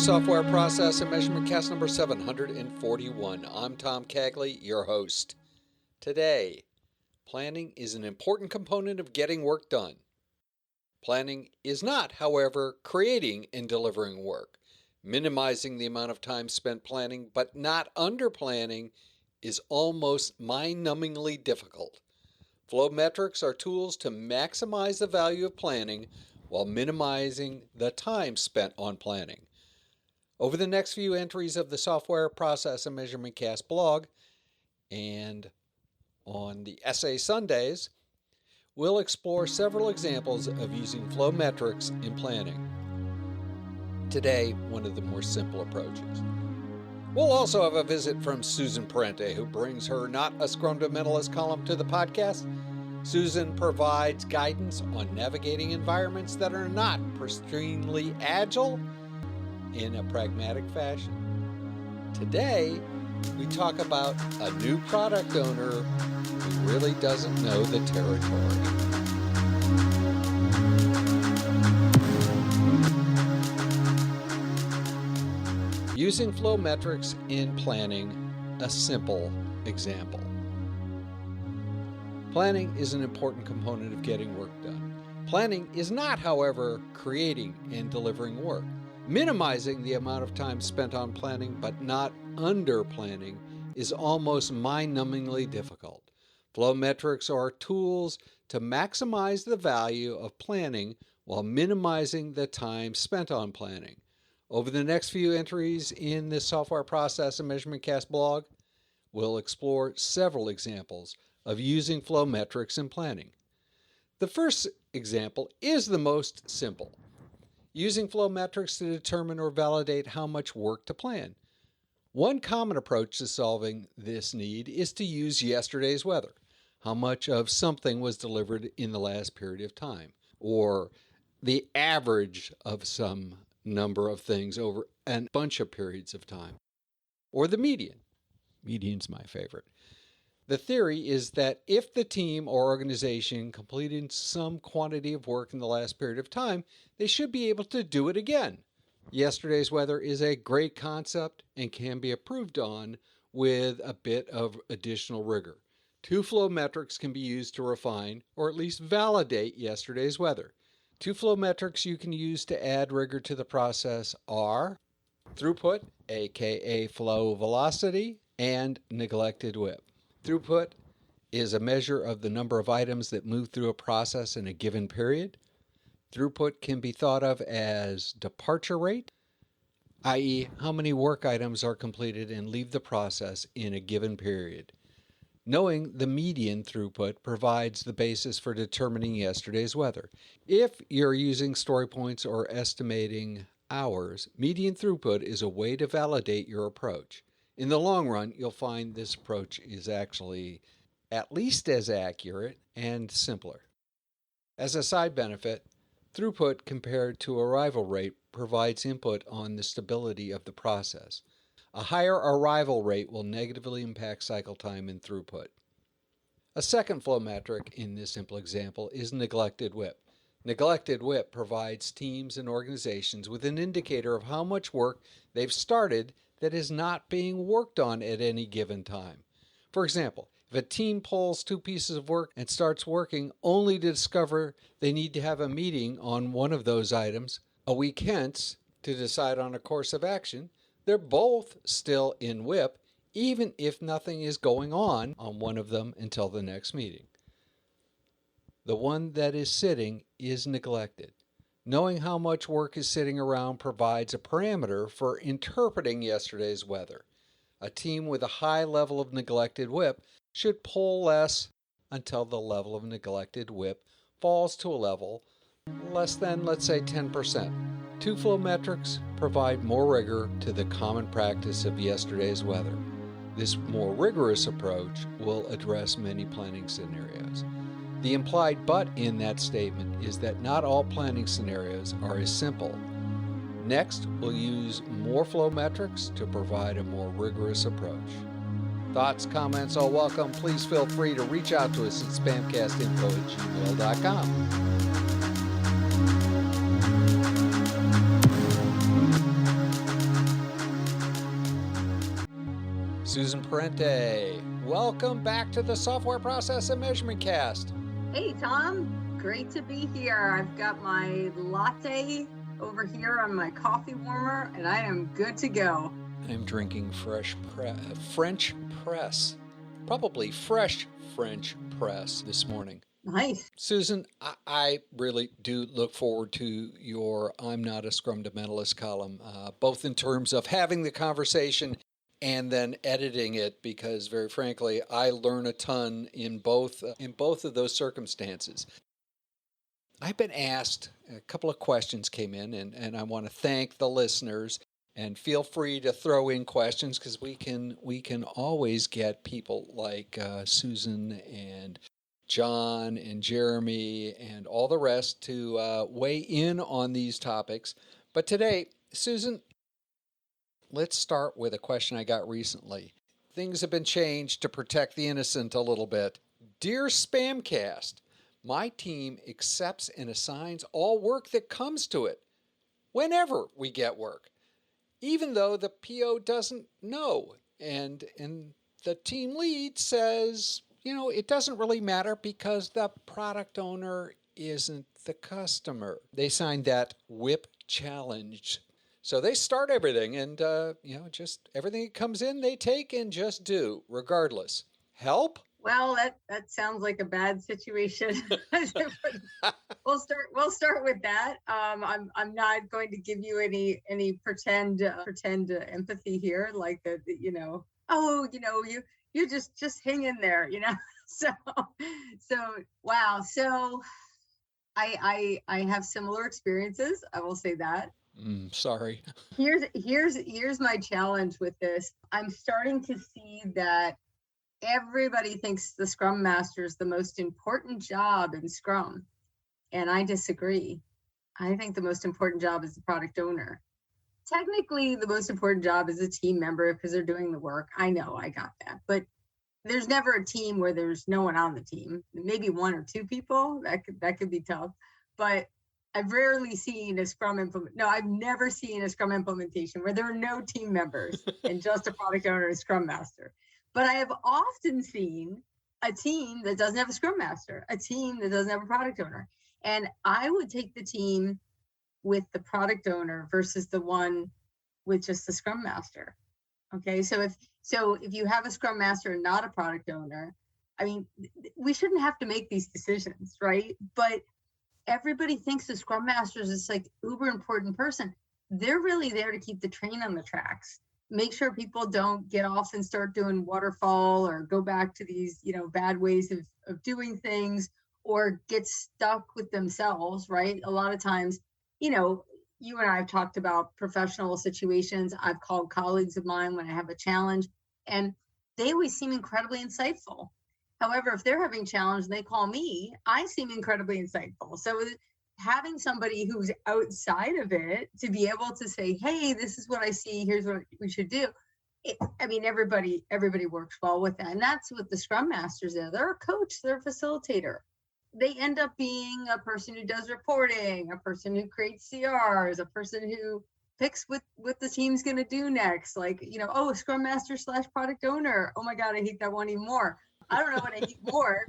Software Process and Measurement Cast number 741. I'm Tom Cagley, your host. Today, planning is an important component of getting work done. Planning is not, however, creating and delivering work. Minimizing the amount of time spent planning, but not under-planning, is almost mind-numbingly difficult. Flow metrics are tools to maximize the value of planning while minimizing the time spent on planning. Over the next few entries of the Software Process and Measurement Cast blog and on the Essay Sundays, we'll explore several examples of using flow metrics in planning. Today, one of the more simple approaches. We'll also have a visit from Susan Parente, who brings her Not A Scrumdamentalist column to the podcast. Susan provides guidance on navigating environments that are not pristinely agile in a pragmatic fashion. Today, we talk about a new product owner who really doesn't know the territory. Using flow metrics in planning, a simple example. Planning is an important component of getting work done. Planning is not, however, creating and delivering work. Minimizing the amount of time spent on planning, but not under-planning, is almost mind-numbingly difficult. Flow metrics are tools to maximize the value of planning while minimizing the time spent on planning. Over the next few entries in this Software Process and Measurement Cast blog, we'll explore several examples of using flow metrics in planning. The first example is the most simple. Using flow metrics to determine or validate how much work to plan. One common approach to solving this need is to use yesterday's weather. How much of something was delivered in the last period of time, or the average of some number of things over a bunch of periods of time, or the median. Median's my favorite. The theory is that if the team or organization completed some quantity of work in the last period of time, they should be able to do it again. Yesterday's weather is a great concept and can be improved on with a bit of additional rigor. Two flow metrics can be used to refine or at least validate yesterday's weather. Two flow metrics you can use to add rigor to the process are throughput, aka flow velocity, and neglected WIP. Throughput is a measure of the number of items that move through a process in a given period. Throughput can be thought of as departure rate, i.e., how many work items are completed and leave the process in a given period. Knowing the median throughput provides the basis for determining yesterday's weather. If you're using story points or estimating hours, median throughput is a way to validate your approach. In the long run, you'll find this approach is actually at least as accurate and simpler. As a side benefit, throughput compared to arrival rate provides input on the stability of the process. A higher arrival rate will negatively impact cycle time and throughput. A second flow metric in this simple example is neglected WIP. Neglected WIP provides teams and organizations with an indicator of how much work they've started that is not being worked on at any given time. For example, if a team pulls two pieces of work and starts working only to discover they need to have a meeting on one of those items a week hence to decide on a course of action, they're both still in WIP, even if nothing is going on one of them until the next meeting. The one that is sitting is neglected. Knowing how much work is sitting around provides a parameter for interpreting yesterday's weather. A team with a high level of neglected WIP should pull less until the level of neglected WIP falls to a level less than, let's say, 10%. Two flow metrics provide more rigor to the common practice of yesterday's weather. This more rigorous approach will address many planning scenarios. The implied but in that statement is that not all planning scenarios are as simple. Next, we'll use more flow metrics to provide a more rigorous approach. Thoughts, comments, all welcome. Please feel free to reach out to us at spamcastinfo@gmail.com. Susan Parente. Welcome back to the Software Process and Measurement Cast. Hey, Tom. Great to be here. I've got my latte over here on my coffee warmer, and I am good to go. I'm drinking French press, probably fresh French press this morning. Nice. Susan, I really do look forward to your I'm Not A Scrumdamentalist column, both in terms of having the conversation and then editing it, because very frankly, I learn a ton in both of those circumstances. I've been asked, a couple of questions came in, and I want to thank the listeners, and feel free to throw in questions, because we can always get people like Susan and John and Jeremy and all the rest to weigh in on these topics. But today, Susan, let's start with a question I got recently. Things have been changed to protect the innocent a little bit. Dear SPaMCAST, my team accepts and assigns all work that comes to it whenever we get work, even though the PO doesn't know. And the team lead says, it doesn't really matter because the product owner isn't the customer. They signed that WIP challenge. So they start everything and, just everything that comes in, they take and just do regardless. Help? Well, that sounds like a bad situation. We'll start with that. I'm not going to give you any pretend empathy here, like you just hang in there, So wow. So I have similar experiences. I will say that. Sorry. Here's my challenge with this. I'm starting to see that everybody thinks the Scrum Master is the most important job in Scrum. And I disagree. I think the most important job is the product owner. Technically, the most important job is a team member because they're doing the work. I know, I got that. But there's never a team where there's no one on the team. Maybe one or two people. That could be tough. But I've rarely seen a Scrum I've never seen a Scrum implementation where there are no team members and just a product owner and Scrum Master. But I have often seen a team that doesn't have a Scrum Master, a team that doesn't have a product owner. And I would take the team with the product owner versus the one with just the Scrum Master. Okay, so if you have a Scrum Master and not a product owner, I mean, we shouldn't have to make these decisions, right? But everybody thinks the Scrum Master is this like uber important person. They're really there to keep the train on the tracks, make sure people don't get off and start doing waterfall or go back to these, bad ways of doing things or get stuck with themselves, right? A lot of times, you and I have talked about professional situations. I've called colleagues of mine when I have a challenge, and they always seem incredibly insightful. However, if they're having a challenge and they call me, I seem incredibly insightful. So having somebody who's outside of it to be able to say, hey, this is what I see, here's what we should do. Everybody works well with that. And that's what the Scrum Masters are. They're a coach, they're a facilitator. They end up being a person who does reporting, a person who creates CRs, a person who picks what the team's going to do next. Like, Scrum Master / product owner. Oh my God, I hate that one even more. I don't know what I hate more.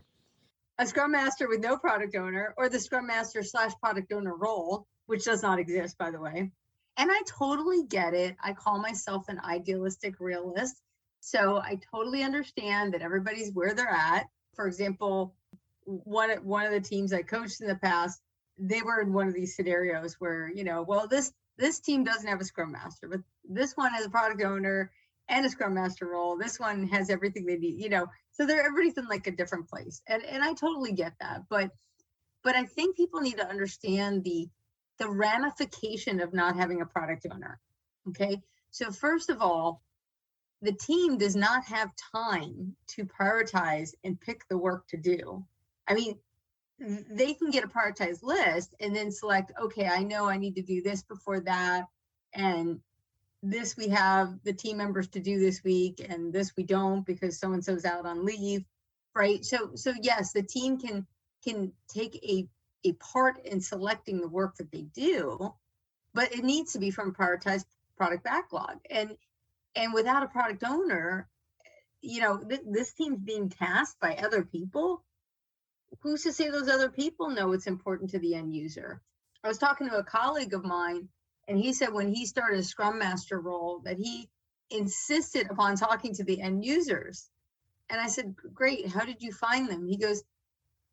A Scrum Master with no product owner, or the Scrum Master / product owner role, which does not exist, by the way. And I totally get it. I call myself an idealistic realist. So I totally understand that everybody's where they're at. For example, one of the teams I coached in the past, they were in one of these scenarios where, this team doesn't have a Scrum Master, but this one has a product owner and a Scrum Master role. This one has everything they need, so everybody's in like a different place. And I totally get that. But I think people need to understand the ramification of not having a product owner. Okay. So first of all, the team does not have time to prioritize and pick the work to do. I mean, they can get a prioritized list and then select, okay, I know I need to do this before that. And this we have the team members to do this week, and this we don't because so-and-so's out on leave, right? So yes, the team can take a part in selecting the work that they do, but it needs to be from prioritized product backlog. And without a product owner, this team's being tasked by other people. Who's to say those other people know it's important to the end user? I was talking to a colleague of mine, and he said when he started a Scrum Master role that he insisted upon talking to the end users. And I said, great, how did you find them? He goes,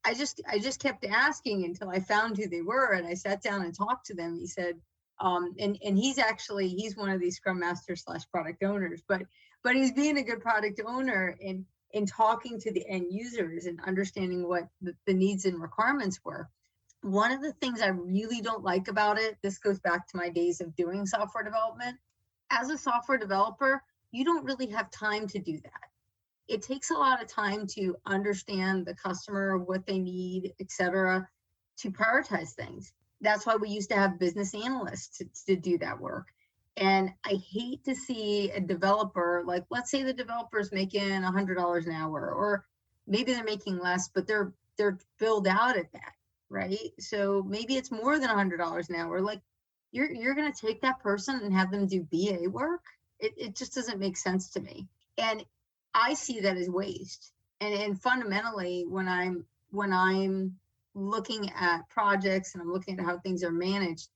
I just kept asking until I found who they were, and I sat down and talked to them. He said, and he's one of these Scrum Masters / product owners, but he's being a good product owner in talking to the end users and understanding what the needs and requirements were. One of the things I really don't like about it, this goes back to my days of doing software development. As a software developer, you don't really have time to do that. It takes a lot of time to understand the customer, what they need, et cetera, to prioritize things. That's why we used to have business analysts to do that work. And I hate to see a developer, like, let's say the developer's making $100 an hour, or maybe they're making less, but they're billed out at that, right? So maybe it's more than $100 an hour. Like, you're going to take that person and have them do BA work? It just doesn't make sense to me. And I see that as waste. And fundamentally, when I'm looking at projects and I'm looking at how things are managed,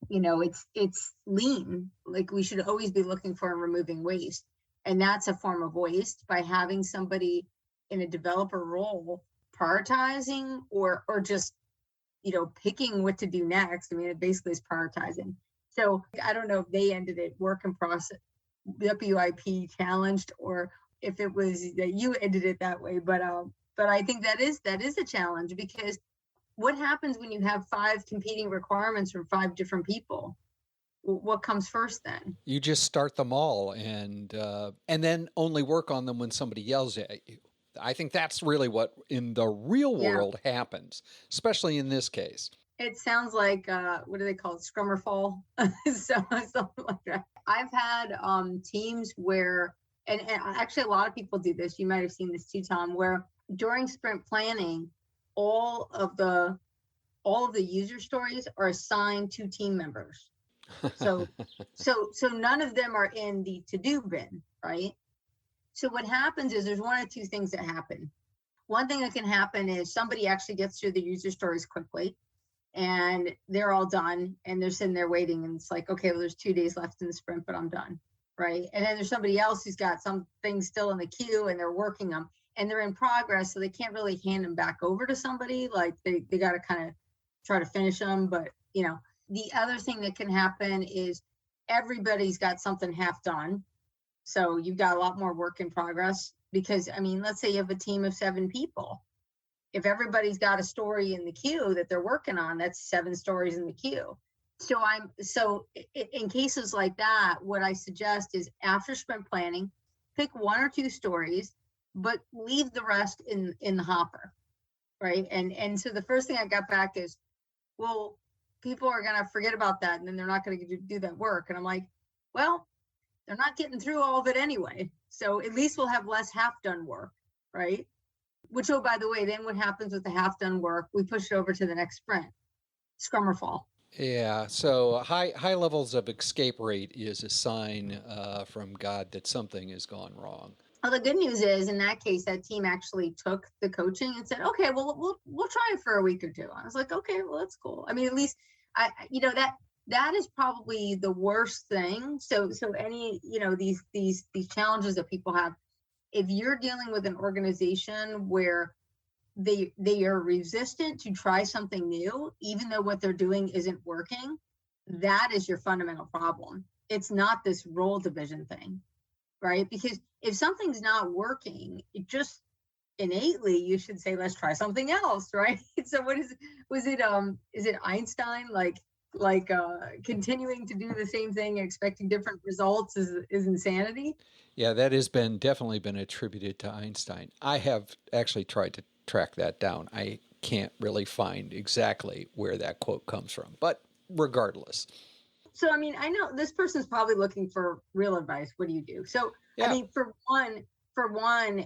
it's lean. Like, we should always be looking for and removing waste. And that's a form of waste by having somebody in a developer role prioritizing or just, picking what to do next. I mean, it basically is prioritizing. So I don't know if they ended it work in process, WIP challenged, or if it was that you ended it that way. But I think that is a challenge, because what happens when you have 5 competing requirements from 5 different people? What comes first then? You just start them all and then only work on them when somebody yells at you. I think that's really what in the real world happens, especially in this case. It sounds like, what do they call it? Scrummer fall. Something like that. I've had teams where, and actually a lot of people do this. You might have seen this too, Tom, where during sprint planning, all of the user stories are assigned to team members. So none of them are in the to-do bin, right? So what happens is there's one of 2 things that happen. One thing that can happen is somebody actually gets through the user stories quickly and they're all done and they're sitting there waiting, and it's like, okay, well, there's 2 days left in the sprint, but I'm done, right? And then there's somebody else who's got some things still in the queue and they're working them and they're in progress, so they can't really hand them back over to somebody. Like, they got to kind of try to finish them. But the other thing that can happen is everybody's got something half done. So you've got a lot more work in progress, because, I mean, let's say you have a team of 7 people. If everybody's got a story in the queue that they're working on, that's 7 stories in the queue. So in cases like that, what I suggest is after sprint planning, pick 1 or 2 stories, but leave the rest in the hopper, right? And so the first thing I got back is, well, people are going to forget about that, and then they're not going to do that work. And I'm like, well, they're not getting through all of it anyway. So at least we'll have less half-done work, right? Which, oh, by the way, then what happens with the half-done work? We push it over to the next sprint, scrummer fall. Yeah, so high levels of escape rate is a sign from God that something has gone wrong. Well, the good news is, in that case, that team actually took the coaching and said, okay, well, we'll try it for a week or 2. I was like, okay, well, that's cool. I mean, at least that is probably the worst thing. So any, these challenges that people have, if you're dealing with an organization where they are resistant to try something new, even though what they're doing isn't working, that is your fundamental problem. It's not this role division thing, right? Because if something's not working, it just innately you should say, let's try something else, right? So is it Einstein, like continuing to do the same thing and expecting different results is insanity? Yeah, that has definitely been attributed to Einstein. I have actually tried to track that down. I can't really find exactly where that quote comes from, but regardless. So, I mean, I know this person's probably looking for real advice. What do you do? So, yeah. I mean, for one,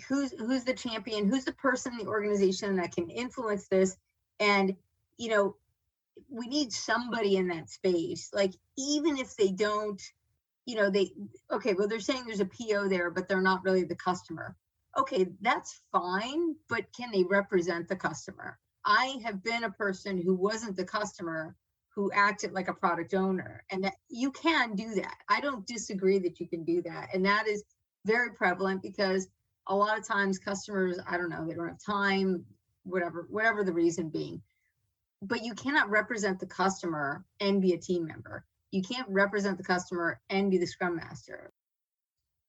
who's the champion? Who's the person in the organization that can influence this? And, we need somebody in that space. Like, even if they don't, they're saying there's a PO there, but they're not really the customer. Okay, that's fine, but can they represent the customer? I have been a person who wasn't the customer, who acted like a product owner, and that you can do that. I don't disagree that you can do that. And that is very prevalent because a lot of times customers, I don't know, they don't have time, whatever the reason being. But you cannot represent the customer and be a team member. You can't represent the customer and be the Scrum Master.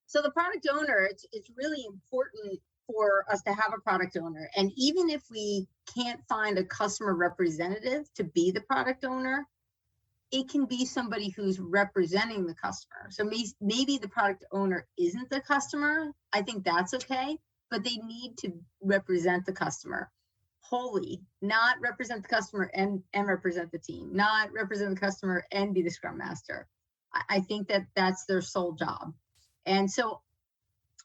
So the product owner, it's really important for us to have a product owner. And even if we can't find a customer representative to be the product owner, it can be somebody who's representing the customer. So maybe the product owner isn't the customer. I think that's okay, but they need to represent the customer wholly, not represent the customer and represent the team, not represent the customer and be the Scrum Master. I think that that's their sole job. And so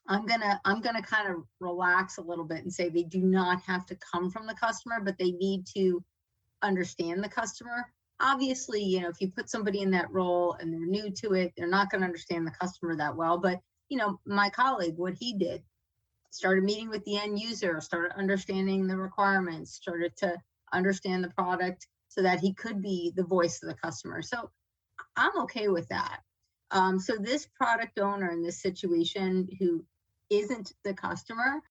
I'm gonna kind of relax a little bit and say they do not have to come from the customer, but they need to understand the customer. Obviously, if you put somebody in that role and they're new to it, they're not going to understand the customer that well. But my colleague, what he did, started meeting with the end user, started understanding the requirements, started to understand the product so that he could be the voice of the customer. So I'm okay with that. So this product owner in this situation who isn't the customer,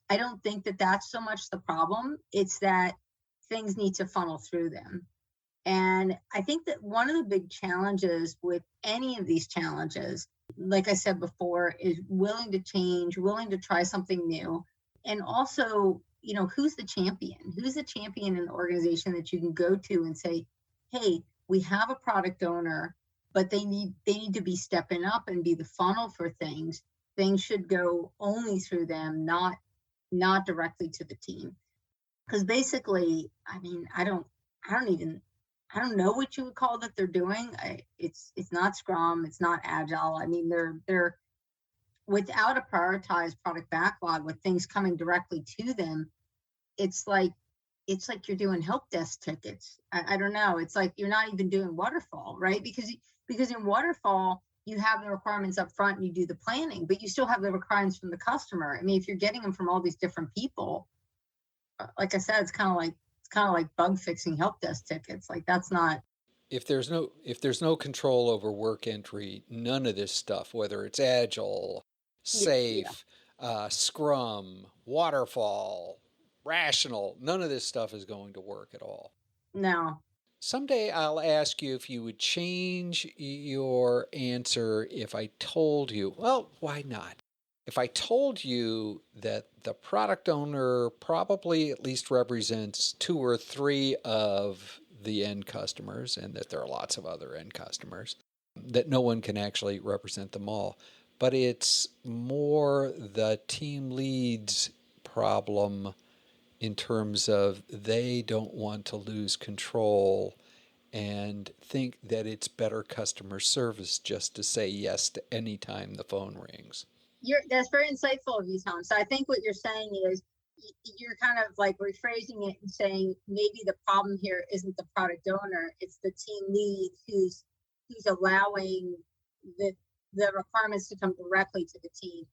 I don't think that that's so much the problem. It's that things need to funnel through them. And I think that one of the big challenges with any of these challenges, like I said before, is willing to change, willing to try something new. And also, who's the champion? Who's the champion in the organization that you can go to and say, hey, we have a product owner, but they need to be stepping up and be the funnel for things. Things should go only through them, not directly to the team. Because basically, I don't know what you would call that they're doing. It's not Scrum, it's not Agile. They're without a prioritized product backlog with things coming directly to them. It's like you're doing help desk tickets. I don't know. It's like you're not even doing waterfall, right? Because in waterfall, you have the requirements up front and you do the planning, but you still have the requirements from the customer. If you're getting them from all these different people, like I said, it's kind of like bug fixing help desk tickets. Like that's not. If there's no control over work entry, none of this stuff, whether it's Agile, Safe, Scrum, Waterfall, Rational, none of this stuff is going to work at all. No. Someday I'll ask you if you would change your answer if I told you, well, why not? If I told you that the product owner probably at least represents 2 or 3 of the end customers, and that there are lots of other end customers, that no one can actually represent them all, but it's more the team lead's problem in terms of they don't want to lose control and think that it's better customer service just to say yes to any time the phone rings. That's very insightful of you, Tom. So I think what you're saying is you're kind of like rephrasing it and saying maybe the problem here isn't the product owner, it's the team lead who's allowing the requirements to come directly to the team.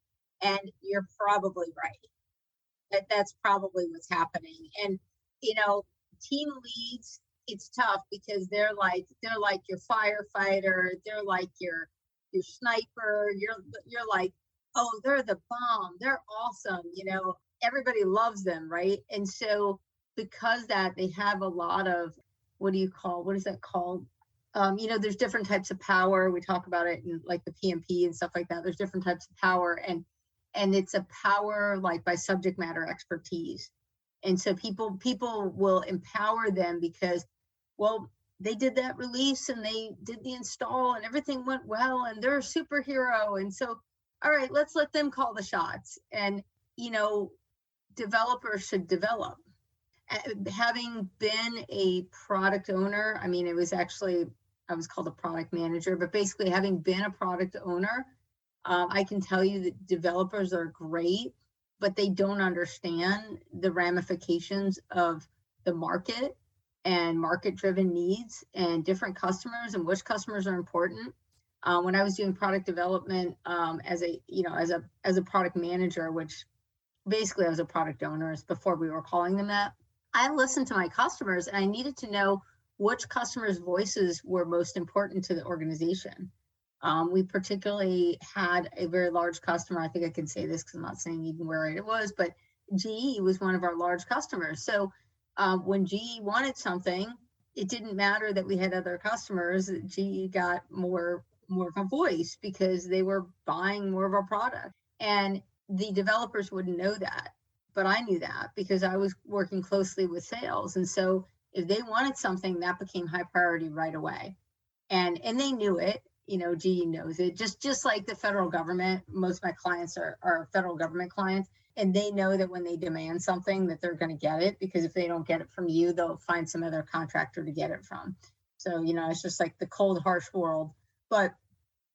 And you're probably right. That's probably what's happening. And team leads, it's tough because they're like your firefighter, they're like your sniper, you're like, oh, they're the bomb, they're awesome, everybody loves them, right? And so because that, they have a lot of, what is that called? There's different types of power. We talk about it in like the PMP and stuff like that. There's different types of power, and it's a power like by subject matter expertise. And so people will empower them because, well, they did that release and they did the install and everything went well and they're a superhero. And so, all right, let's let them call the shots. And, developers should develop. Having been a product owner, I was called a product manager, but basically having been a product owner, I can tell you that developers are great, but they don't understand the ramifications of the market and market-driven needs and different customers and which customers are important. When I was doing product development as a product manager, which basically I was a product owner before we were calling them that, I listened to my customers and I needed to know which customers' voices were most important to the organization. We particularly had a very large customer. I think I can say this because I'm not saying even where it was, but GE was one of our large customers. So when GE wanted something, it didn't matter that we had other customers. GE got more of a voice because they were buying more of our product. And the developers wouldn't know that, but I knew that because I was working closely with sales. And so if they wanted something, that became high priority right away. And they knew it. GE knows it. Just like the federal government, most of my clients are federal government clients, and they know that when they demand something that they're going to get it, because if they don't get it from you, they'll find some other contractor to get it from. So, it's just like the cold, harsh world. But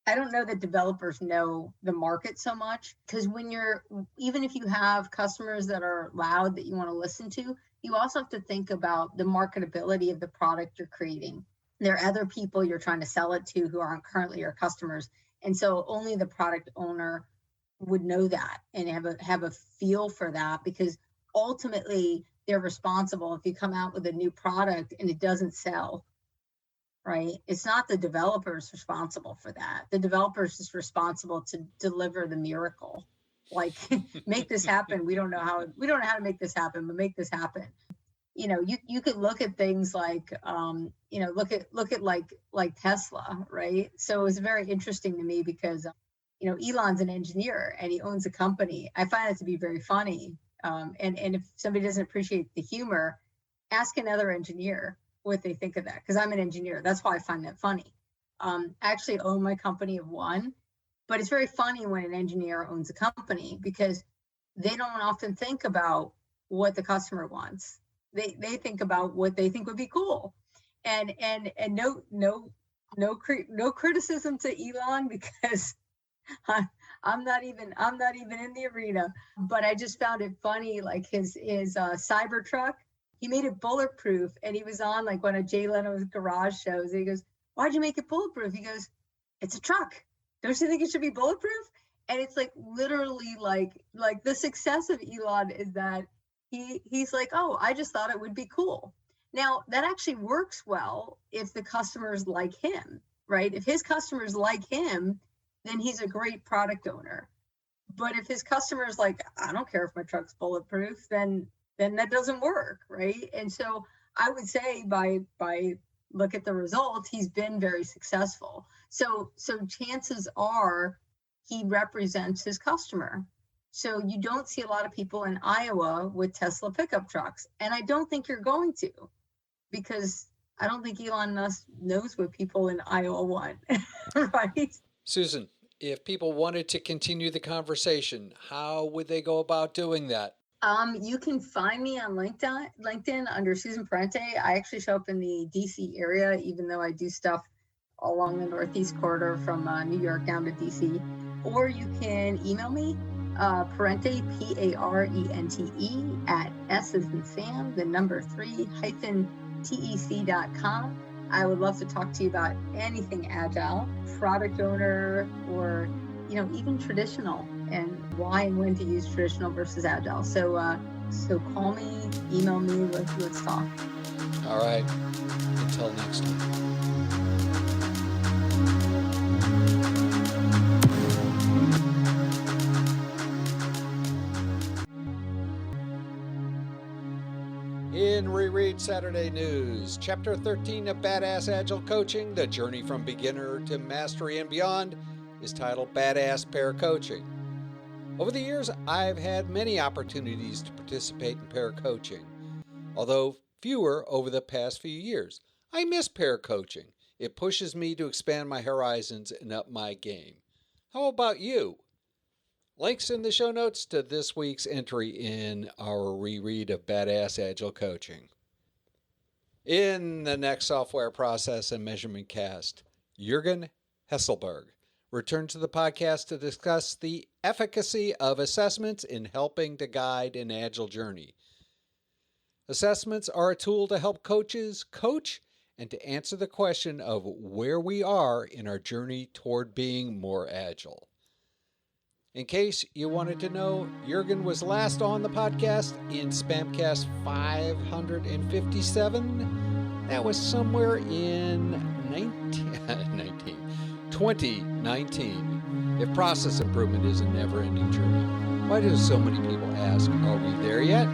I don't know that developers know the market so much, because even if you have customers that are loud that you want to listen to, you also have to think about the marketability of the product you're creating. There are other people you're trying to sell it to who aren't currently your customers. And so only the product owner would know that and have a feel for that, because ultimately they're responsible if you come out with a new product and it doesn't sell, right? It's not the developers responsible for that. The developers is responsible to deliver the miracle. Like, make this happen. We don't know how to make this happen, but make this happen. You could look at things like, look at like Tesla, right? So it was very interesting to me because, Elon's an engineer and he owns a company. I find it to be very funny. And if somebody doesn't appreciate the humor, ask another engineer what they think of that. Because I'm an engineer. That's why I find that funny. I actually own my company of one, but it's very funny when an engineer owns a company because they don't often think about what the customer wants. They think about what they think would be cool, and no criticism to Elon, because I'm not even in the arena. But I just found it funny, like his Cybertruck. He made it bulletproof, and he was on like one of Jay Leno's garage shows. And he goes, "Why'd you make it bulletproof?" He goes, "It's a truck. Don't you think it should be bulletproof?" And it's like literally like the success of Elon is that he's like, "Oh, I just thought it would be cool." Now, that actually works well if the customers like him, right? If his customers like him, then he's a great product owner. But if his customers like, "I don't care if my truck's bulletproof," then that doesn't work, right? And so I would say by look at the results, he's been very successful. So chances are he represents his customer. So you don't see a lot of people in Iowa with Tesla pickup trucks. And I don't think you're going to, because I don't think Elon Musk knows what people in Iowa want, right? Susan, if people wanted to continue the conversation, how would they go about doing that? You can find me on LinkedIn under Susan Parente. I actually show up in the DC area, even though I do stuff along the Northeast corridor from New York down to DC. Or you can email me, Parente, Parente, at S as in Sam, the number 3 -tec.com. I would love to talk to you about anything agile, product owner, or even traditional, and why and when to use traditional versus agile. So call me, email me, let's talk. All right. Until next time. In Reread Saturday News, Chapter 13 of Badass Agile Coaching, The Journey from Beginner to Mastery and Beyond, is titled Badass Pair Coaching. Over the years, I've had many opportunities to participate in pair coaching, although fewer over the past few years. I miss pair coaching. It pushes me to expand my horizons and up my game. How about you? Links in the show notes to this week's entry in our reread of Badass Agile Coaching. In the next Software Process and Measurement Cast, Jürgen Hesselberg returns to the podcast to discuss the efficacy of assessments in helping to guide an agile journey. Assessments are a tool to help coaches coach and to answer the question of where we are in our journey toward being more agile. In case you wanted to know, Jürgen was last on the podcast in SPaMCAST 557. That was somewhere in 2019. If process improvement is a never-ending journey, why do so many people ask, are we there yet?